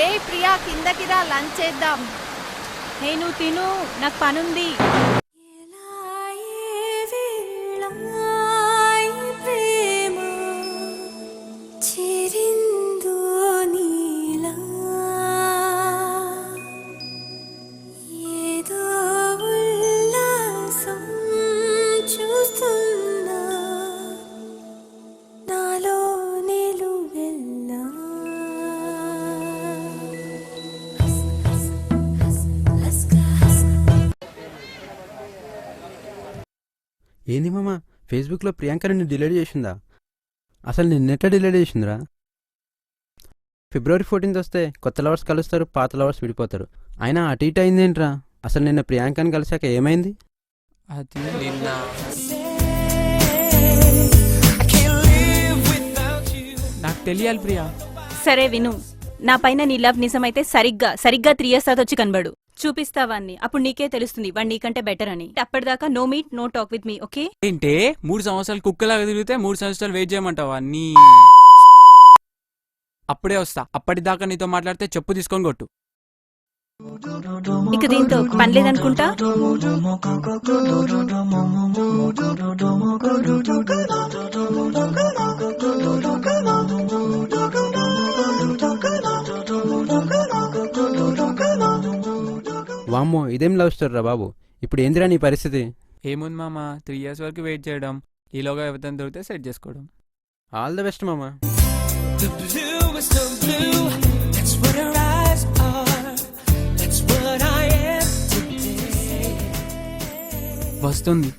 ఏ ప్రియా, కిందకి రా, లంచ్ చేద్దాం. నువ్వు తిను, నాకు పనుంది. ఏంది మామ, ఫేస్బుక్లో ప్రియాంక నిన్ను డిలీట్ చేసిందా? అసలు నిన్నెట్లా డిలీట్ చేసిందిరా? February 14th వస్తే కొత్త లవర్స్ కలుస్తారు, పాత లవర్స్ విడిపోతారు. అయినా అటు ఇటు అయిందేంట్రా? అసలు నిన్న ప్రియాంకని కలిసాక ఏమైంది? అది నిన్న నాకు తెలియాలి ప్రియా. సరే విను, నా పైన నీ లవ్ నిజమైతే సరిగ్గా 3 years తర్వాత వచ్చి కనబడు. చూపిస్తావాన్ని, అప్పుడు నీకే తెలుస్తుంది వాడు నీకంటే బెటర్ అని. అప్పటిదాకా no meet, no talk with me, okay? ఏంటే 3 సంవత్సరాలు కుక్కలాగా తిరిగితే 3 సంవత్సరాలు వెయిట్ చేయమంటావా? నీ అప్పుడే వస్తా. అప్పటిదాకా నీతో మాట్లాడితే చెప్పు తీసుకొని కొట్టు. ఇక దీంతో పని లేదనుకుంటా. వామ్మో, ఇదేం లవ్ స్టోరీ రా బాబు. ఇప్పుడు ఏందిరా నీ పరిస్థితి? ఏముంది మామ, 3 years వరకు వెయిట్ చేయడం, ఈలోగా ఎవరితో దొరికితే సెట్ చేసుకోవడం. ఆల్ ద బెస్ట్ మామ. వస్తుంది,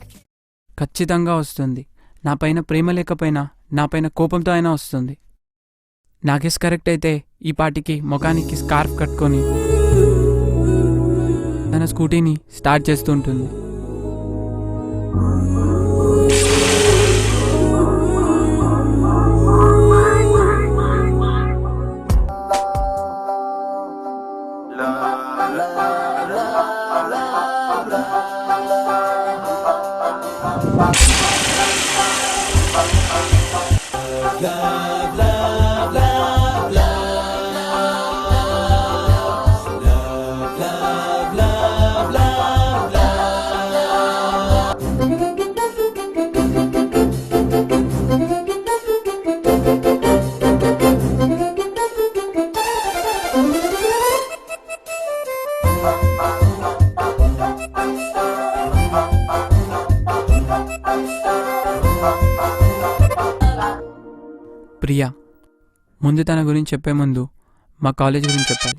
ఖచ్చితంగా వస్తుంది. నా పైన ప్రేమ లేకపోయినా నా పైన కోపంతో అయినా వస్తుంది. నా గెస్ కరెక్ట్ అయితే ఈ పాటికి ముఖానికి స్కార్ఫ్ కట్టుకొని తన స్కూటీని స్టార్ట్ చేస్తూ ఉంటుంది. ప్రియా, ముందు తన గురించి చెప్పే ముందు మా కాలేజ్ గురించి చెప్పాలి.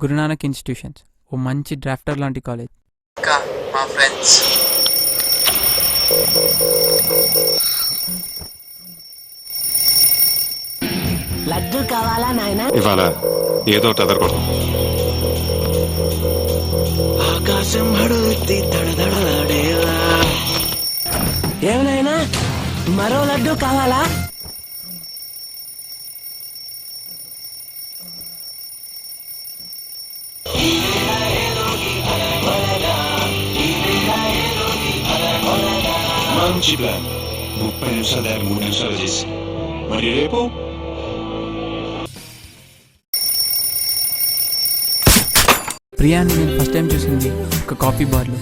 గురునానక్ ఇన్స్టిట్యూషన్స్ ఓ మంచి డ్రాఫ్టర్ లాంటి కాలేజ్. మా ఫ్రెండ్స్ లడ్డు కావాలా నాయనా? ఇవాళ ఏదో ఎదరకొడతాం. ఆకాశం హడుతి తడదడలాడేలా. ఏమైనా మరో లడ్డు కావాలా? మంచి ప్లాన్. 30 నిమిషాలు 3 నిమిషాలు చేసి మరి రేపు ప్రియాని నేను ఫస్ట్ టైం చూసింది ఒక కాఫీ బార్లో.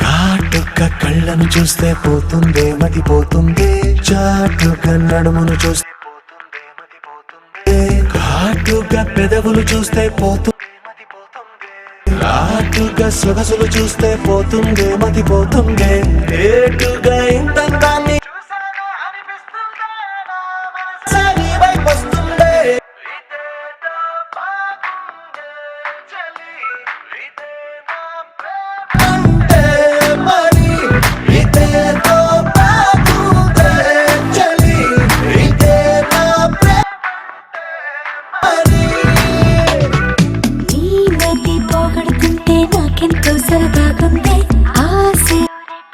కాటుక కళ్ళను చూస్తే పోతుందే మతిపోతుందే చాటుగా నడుమును చూస్తే పోతుందే మతిపోతుందే ఘాటుగా పెదవులు చూస్తే పోతుందే మతిపోతుందే ఘాటుగా సొగసులు చూస్తే పోతుందే మతిపోతుందే ఏటుగా ఇంతందాన్ని చూసానా అనిపిస్తుందే నా మనసు నీ వైపు వస్తుందే ఇదేదో బాగుందే చలి ఇదే నా ప్రేమ అంటే మరి ఇదేదో బాగుందే చలి ఇదే నా ప్రేమ అంటే మరి నీ మతి పోగొడుతుంటే నాకెంతో సరదాగుంది ఆశ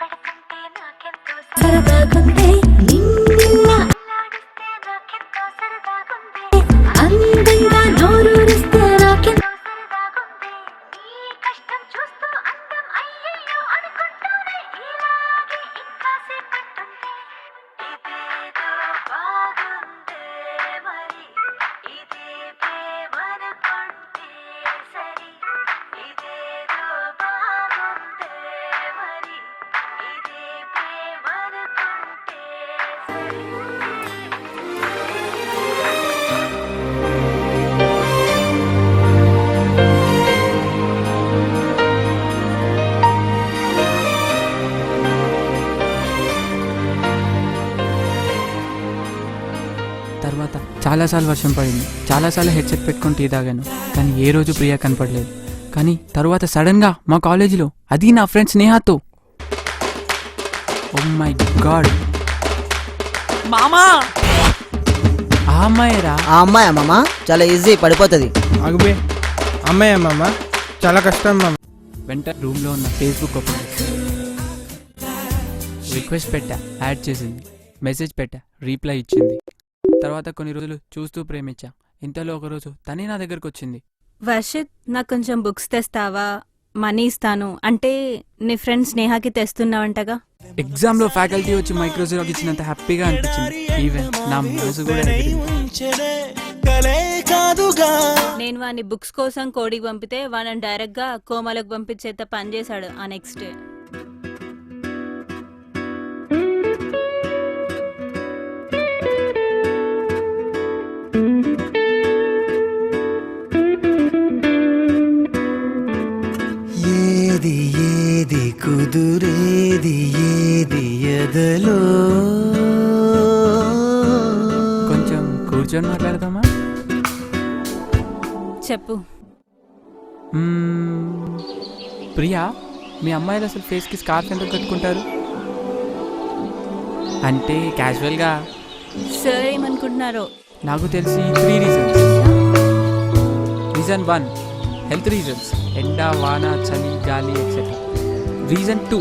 పెడుతుంటే నాకెంతో సరదాగుంది నిన్నిలా అల్లాడిస్తే నాకెంతో సరదాగుంది అందంగా నోరూరిస్తే నాకెంతో సరదాగుంది నీ కష్టం చూస్తూ అందం అయ్యయ్యో అనుకుంటూనే ఇలాగే ఇంకాసేపట్టుంది ఇదేదో బాగుందే మరి ఇదే ప్రేమనుకుంటే సరి ఇదేదో బాగుందే మరి ఇదే ప్రేమనుకుంటే సరి తర్వాత చాలాసార్లు వర్షం పడింది, చాలాసార్లు హెడ్సెట్ పెట్టుకొని టీ తాగాను, కానీ ఏ రోజు ప్రియా కనపడలేదు. కానీ తర్వాత సడన్గా మా కాలేజీలో, అది నా ఫ్రెండ్ స్నేహాతో, ఓ మై గాడ్, మామా ఆ అమ్మాయిరా. ఆ అమ్మాయి అమ్మమ్మ చాలా ఈజీ పడిపోతుంది. అగుబే అమ్మాయి అమ్మమ్మ చాలా కష్టం మామ. వెంట రూమ్లో ఉన్న ఫేస్బుక్ ఓపెన్ చేసి రిక్వెస్ట్ పెట్టా, యాడ్ చేసింది, మెసేజ్ పెట్టా, రీప్లై ఇచ్చింది. తర్వాత కొన్ని రోజులు చూస్తూ ప్రేమించా. ఇంతలో ఒకరోజు తనే నా దగ్గరకు వచ్చింది. వర్షిత్, నాకు కొంచెం బుక్స్ తెస్తావా? మనీ ఇస్తాను అంటే నీ ఫ్రెండ్ స్నేహాకి తెస్తున్నావంటగా. ఎగ్జామ్లో ఫ్యాకల్టీ వచ్చి మైక్రోజిరాక్ ఇచ్చినంత హ్యాపీగా అనిపించింది. ఈవెన్ నా మనసు కూడా ఎగిరింది. నేను వాడిని బుక్స్ కోసం కోడికి పంపితే వాడిని డైరెక్ట్ గా కోమలకు పంపించేంత పని చేశాడు ఆ నెక్స్ట్ డే. ఏది ఏది కుదురేది ఏది ఎదలో కొంచెం కూర్చొని మాట్లాడదామా? చెప్పు. ప్రియా, మీ అమ్మాయిలు అసలు ఫేస్కి స్కార్ఫ్ ఎందుకు కట్టుకుంటారు? అంటే క్యాజువల్గా. సార్ ఏమనుకుంటున్నారో. నాకు తెలిసి 3 రీజన్స్. రీజన్ 1 హెల్త్ రీజన్స్, ఎండ వాన చలి గాలి ఎక్సెట్రా. రీజన్ 2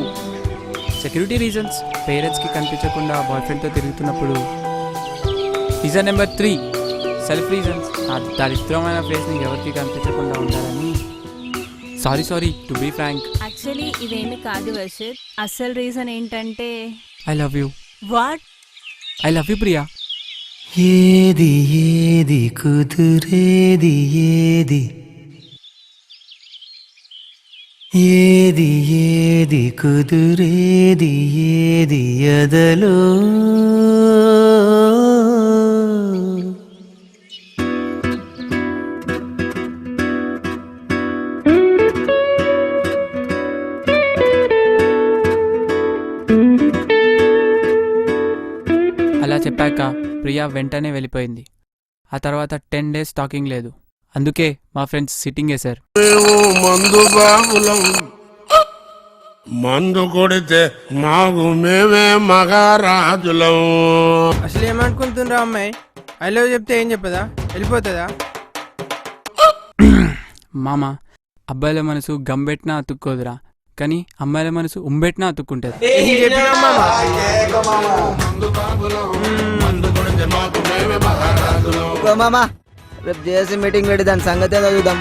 సెక్యూరిటీ రీజన్స్, పేరెంట్స్కి కనిపించకుండా బాయ్ ఫ్రెండ్తో తిరుగుతున్నప్పుడు. రీజన్ నెంబర్ 3 సెల్ఫ్ రీజన్స్, ఆ దరిద్రమైన ఫేస్ని ఎవరికి కనిపించకుండా ఉండాలని. Sorry to be frank. Actually ఇదేమి కాదు వర్షిత్. అసలు రీజన్ ఏంటంటే I love you. What? I love you Priya. ఏది ఏది కుదురేది ఏది ఏది ఏది కుదురేది ఏది ఎదలో అలా చెప్పాక ప్రియా వెంటనే వెళ్ళిపోయింది. ఆ తర్వాత 10 days టాకింగ్ లేదు. అందుకే మా ఫ్రెండ్స్ సిట్టింగ్ వేశారు. మందు బాబులం, మందు కొడితే మాకు మేమే మగారాజులం. అసలు ఏమనుకుంటుండ్రా అమ్మాయి? ఐ లవ్ చెప్తే ఏం చెప్పదా? వెళ్ళిపోతుందా? మామ, అబ్బాయిల మనసు గంబెట్టినా అతుక్కోదురా, కానీ అమ్మాయిల మనసు ఉమ్బెట్టినా అతుక్కుంటది. మామా రేపు జేఏసీ మీటింగ్ పెట్టి దాని సంగతి ఏదో చూద్దాం.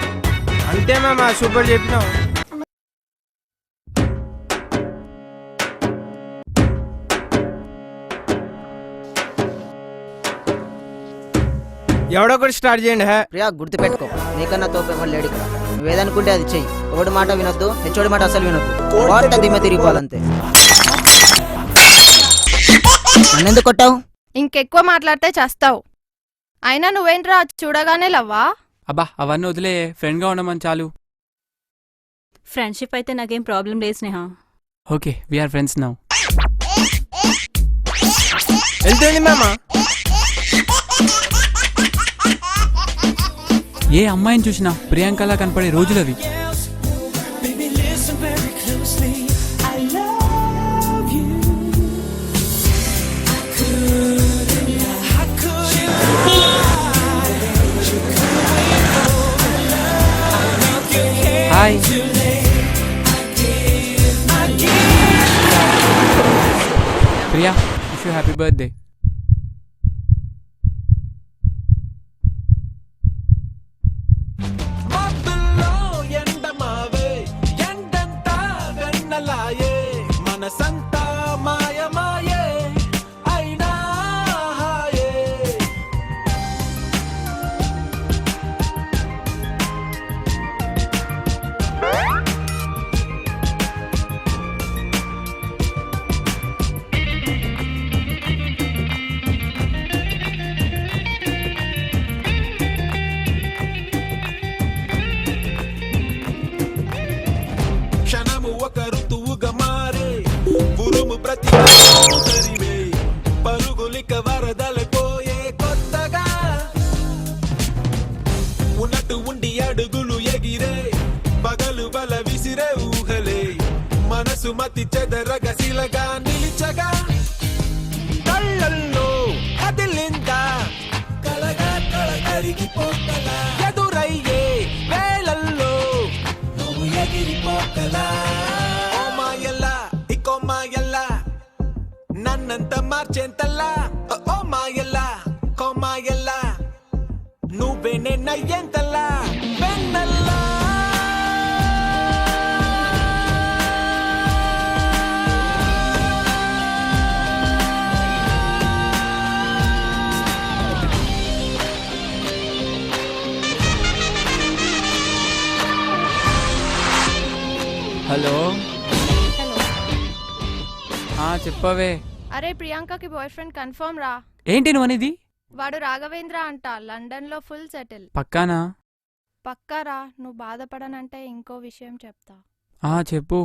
అంతే మామ, సూపర్ చెప్పినావు. ఎవడో ఒకటి స్టార్ట్ చేయండి. ప్రియా గుర్తుపెట్టుకో, నీకన్నా తోపు ఎవరు లేడు ఇక్కడ. నువ్వేదనుకుంటే అది చెయ్యి. ఒకటి మాట వినొద్దు, హెచ్చోడి మాట అసలు వినొద్దు. వార్త దిమ్మ తిరిగిపోవాలంతే. నన్నెందుకు కొట్టావు? ఇంకెక్కువ మాట్లాడితే చస్తావు. అయినా నువ్వేంట్రా చూడగానే లవ్వా? అబ్బా అవన్నీ వదిలే, ఫ్రెండ్గా ఉండమని చాలు. ఫ్రెండ్షిప్ అయితే నాకేం ప్రాబ్లం లేదు Sneha. Okay we are friends now. వెళ్తుంది మామ. ఏ అమ్మాయిని చూసినా ప్రియాంకలా కనపడే రోజులవి. Hi. Priya, wish you happy birthday. క్షణము ఒక ఋతువుగా మారే ఉరుము ప్రతి పరుగులిక వరదలపోయే కొత్తగా ఉన్నట్టు ఉండి అడుగులు ఎగిరే పగలు బల విసిరే ఊహలే మనసు మతి చెదరగ శిలగా నిలిచగా కళ్ళల్లో కదిలిందా కలగా కల కరిగిపోకలా ఎదురయ్యే వేళల్లో నువ్వు ఎగిరిపోకలా. ఓ మాయల్లా ఇకో మాయల్లా నన్నంత మార్చేంతల్లా. ఓ మాయల్లా కో మాయల్లా నువ్వే నేనయ్యేంతల్లా వెన్నల్లా. హలో. చెప్పవే. అరే ప్రియాంకకి బాయ్ ఫ్రెండ్ కన్ఫర్మ్ రా. ఏంటి నువ్వు అనేది? వాడు రాఘవేంద్ర అంట, లండన్ లో ఫుల్ సెటిల్. పక్కానా? పక్కారా. నువ్వు బాధపడనంటే ఇంకో విషయం చెప్తా. చెప్పు.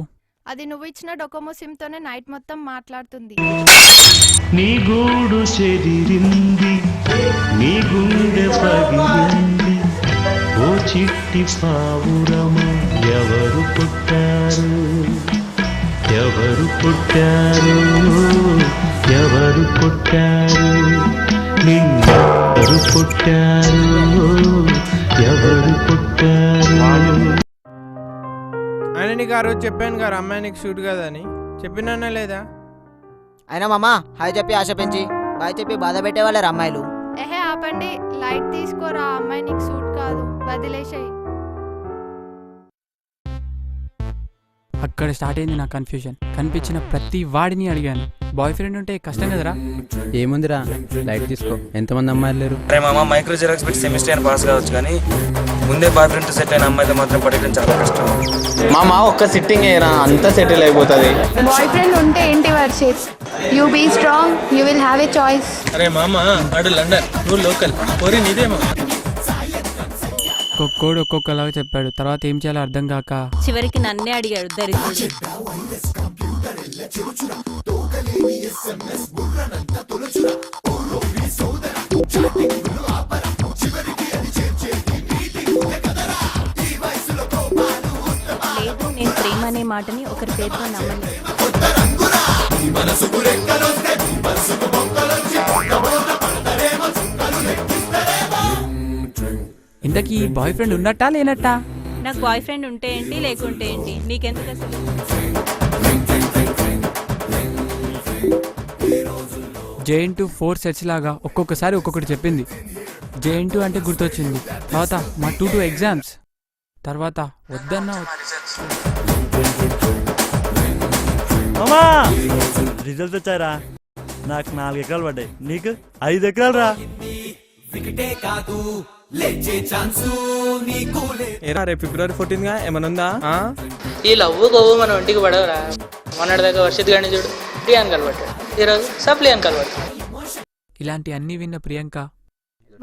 అది నువ్వు ఇచ్చిన డొకోమో సిమ్ తోనే నైట్ మొత్తం మాట్లాడుతుంది. నీ గూడు చెదిరింది, నీ గుండె పగిలింది, ఓ చిట్టి పావురము ఎవరు పుట్టారు, ఎవరు పుట్టారు, ఎవరు పుట్టారు, నిన్నెవరు పుట్టారు, ఎవరు పుట్టారు. ఆయన నీకు ఆ రోజు చెప్పాను గారు అమ్మాయి నీకు షూట్ కదని. చెప్పినా లేదా? అయినా మామ హాయ్ చెప్పి ఆశ పెంచి బాయ్ చెప్పి బాధ పెట్టేవాళ్ళరు అమ్మాయిలు. ఎహే ఆపండి, లైట్ తీసుకోరా. అమ్మాయి నీకు సూట్ కాదు, వదిలేసాయి. అక్కడ స్టార్ట్ అయింది నా కన్ఫ్యూజన్. కనిపించిన ప్రతి వాడిని అడిగాను, బాయ్ ఫ్రెండ్ ఉంటే కష్టం కదరా. ఏముందిరా, లైట్ తీసుకో. ఎంతమంది అమ్మాయిలు లేరు? అరే మామ, మైక్రో జిరాక్స్ పెట్టి సెమిస్టర్ పాస్ కావచ్చు, కానీ ముందే బాయ్ ఫ్రెండ్ సెట్ అయిన అమ్మాయితో మాత్రం పడేయడం చాలా కష్టం. మామ ఒక్క సిట్టింగ్ అయ్యరా అంతా సెటిల్ అయిపోతుంది. బాయ్ ఫ్రెండ్ ఉంటే ఏంటి Varshith, you be strong, you will have a choice. అరే మామ, వాడు లండన్, నువ్వు లోకల్, కోరి నీదేమో. ఒక్కొక్కడు ఒక్కొక్కలాగా చెప్పాడు. తర్వాత ఏం చేయాలో అర్థం కాక చివరికి నన్నే అడిగాడు దరిద్రుడు. లేదు, నేను ప్రేమ అనే మాటని ఒకరి పేరుతో నమ్మలేదు. ఇంతకీ బాయ్ ఫ్రెండ్ ఉన్నట్టా లేనట్టా? నాకు బాయ్ ఫ్రెండ్ ఉంటే ఏంటి, లేకుంటే ఏంటి, నీకెందుకు అసలు? JN2 4 సెట్స్ లాగా ఒక్కొక్కసారి ఒక్కొక్కటి చెప్పింది. JN2 అంటే గుర్తొచ్చింది. తర్వాత మా 2 ఎగ్జామ్స్. తర్వాత వద్దన్నా రిజల్ట్స్ వచ్చారా? నాకు 4 ఎకరాలు పడ్డాయి, నీకు 5 ఎకరాలు రా. రేపు ఫిబ్రవరి 14 గా ఏమన్నా ఉందా? ఈ లవ్వు గవ్వు మన ఒంటికి పడవరా. మొన్నటి దాకా వర్షిత్ గారిని చూడు, ప్రియాంక కలబట్టాడు. ఇలాంటి అన్ని విన్న ప్రియాంక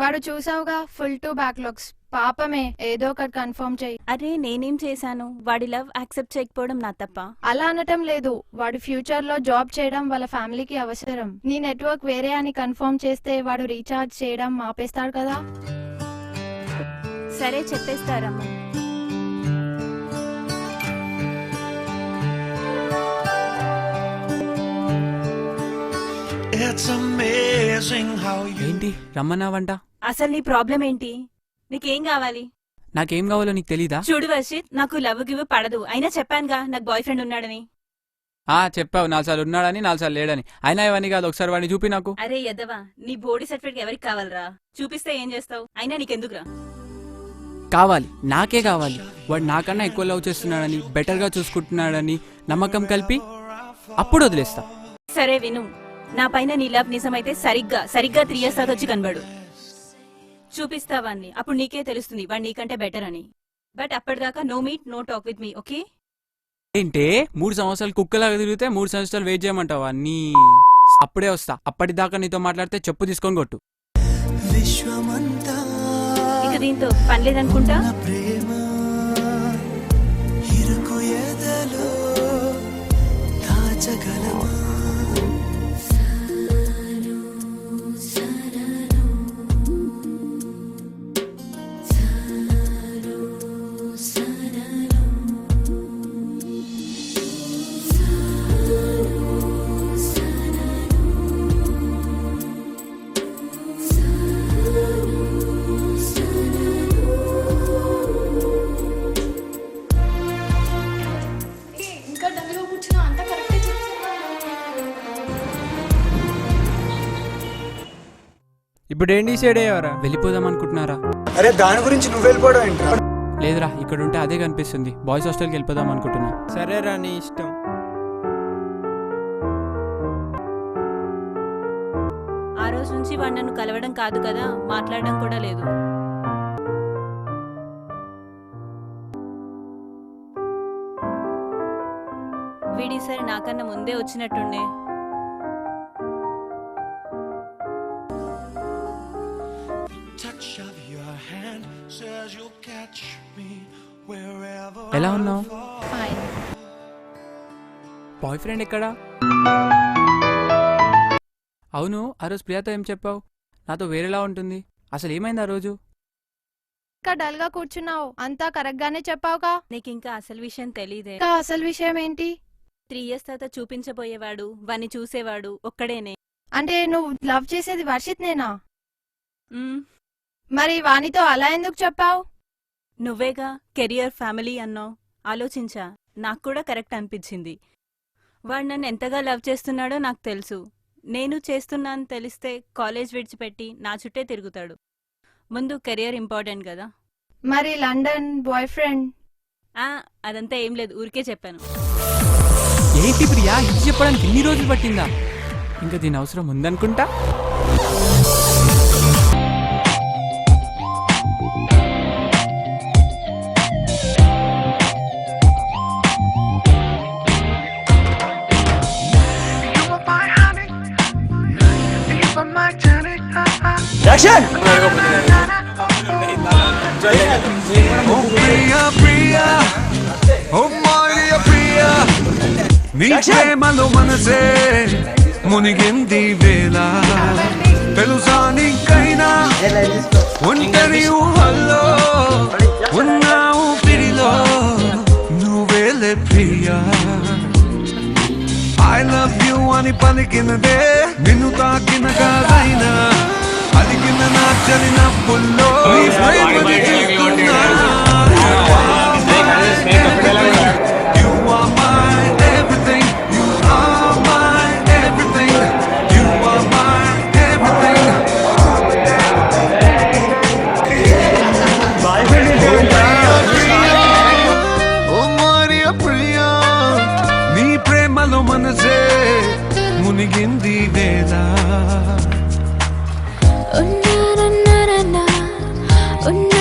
వాడు చూసావుగా ఫుల్ టు బ్యాక్లాగ్స్. పాపమే, ఏదో ఒకటి కన్ఫర్మ్ చెయ్యి. అరే నేనేం చేశాను? వాడి లవ్ యాక్సెప్ట్ చేయకపోవడం నా తప్ప? అలా అనటం లేదు, వాడు ఫ్యూచర్ లో జాబ్ చేయడం వాళ్ళ ఫ్యామిలీకి అవసరం. నీ నెట్వర్క్ వేరే అని కన్ఫర్మ్ చేస్తే వాడు రీఛార్జ్ చేయడం ఆపేస్తాడు కదా. సరే చెప్పేస్తారమ్మా. ఏంటి రమ్మన్నావంట? అసలు నీ ప్రాబ్లం ఏంటి? నీకేం కావాలి? నాకేం కావాలో నీకు తెలీదా? చూడు వర్షిత్, నాకు లవ్ గివ్ పడదు. అయినా చెప్పానుగా నాకు బాయ్ ఫ్రెండ్ ఉన్నాడని. చెప్పావు 4 సార్లు ఉన్నాడని 4 సార్లు లేడని. అయినా ఇవన్నీ కాదు, ఒకసారి వాడిని చూపి నాకు. అరే యదవా, నీ బోడీ సర్టిఫికేట్ ఎవరికి కావాలరా? చూపిస్తే ఏం చేస్తావు? అయినా నీకెందుకురా? కావాలి, నాకే కావాలి. వాడు నాకన్నా ఎక్కువ లవ్ చేస్తున్నాడని, బెటర్గా చూసుకుంటున్నాడని నమ్మకం కలిపి అప్పుడు వదిలేస్తా. సరే విను, నా పైన నీ లవ్ నిజమైతే సరిగ్గా 3 years తర్వాత వచ్చి కనబడు. చూపిస్తావాన్ని, అప్పుడు నీకే తెలుస్తుంది వాడు నీకంటే బెటర్ అని. బట్ అప్పటిదాకా no meet no talk with me, okay? ఏంటే 3 సంవత్సరాలు కుక్కలాగా తిరిగితే 3 సంవత్సరాలు వెయిట్ చేయమంటావా? నీ అప్పుడే వస్తా. అప్పటిదాకా నీతో మాట్లాడితే చెప్పు తీసుకొని కొట్టు. ఇక దీంతో పని లేదనుకుంటా. ఇప్పుడు ఏం డిసైడ్ అయ్యావరా? వెళ్ళిపోదాం అనుకుంటున్నారా? అరే దాని గురించి నువ్వు వెళ్ళిపోవడం ఏంట్రా? లేదురా, ఇక్కడ ఉంటే అదే కనిపిస్తుంది. బాయ్స్ హాస్టల్కి వెళ్ళిపోదాం అనుకుంటున్నా. సరేరా, నీ ఇష్టం. ఆ రోజు నుంచి వాడు నన్ను కలవడం కాదు కదా, మాట్లాడడం కూడా లేదు. వీడిసరి నాకన్నా ముందే వచ్చినట్టుండే. ఎలా ఉన్నావు? ఫైన్. బాయ్ ఫ్రెండ్ ఎక్కడా? అవును, ఆ రోజు ప్రియాతో ఏం చెప్పావు? నాతో వేరేలా ఉంటుంది. అసలు ఏమైంది ఆ రోజు? ఇంకా డల్ గా కూర్చున్నావు. అంతా కరెక్ట్ గానే చెప్పావుగా. నీకు ఇంకా అసలు విషయం తెలీదే. ఇంకా అసలు విషయం ఏంటి? 3 years తర్వాత చూపించబోయేవాడు, వాణ్ణి చూసేవాడు ఒక్కడేనే. అంటే నువ్వు లవ్ చేసేది వర్షిత్ నేనా? మ్మ్. మరి వానితో అలా ఎందుకు చెప్పావు? నువ్వేగా కెరియర్ ఫ్యామిలీ అన్నావు. ఆలోచించా, నాకు కూడా కరెక్ట్ అనిపించింది. వాడు నన్ను ఎంతగా లవ్ చేస్తున్నాడో నాకు తెలుసు. నేను చేస్తున్నాను తెలిస్తే కాలేజ్ విడిచిపెట్టి నా చుట్టే తిరుగుతాడు. ముందు కెరియర్ ఇంపార్టెంట్ కదా. మరి లండన్ బాయ్ ఫ్రెండ్? అదంతా ఏం లేదు, ఊరికే చెప్పాను. ఏంటి ప్రియా, ఇది చెప్పడానికి ఎన్ని రోజులు పట్టిందా? ఇంకా దీని అవసరం ఉందనుకుంటా. నీ ప్రేమలో మనసే మునిగింది వేళ, తెలుసా నీకైనా ఒంటరి ఊహల్లో ఉన్నావు పిడిలో నువ్వేలే ప్రియా. ఐ లవ్ యూ అని పలికినదే నిన్ను తాకిన కాదైనా, అలిగిన నా చలినప్పుల్లో నీ ప్రేమని చూస్తున్నా. నీ ప్రేమలో మనసే మునిగింది వేళ. ఉన్నా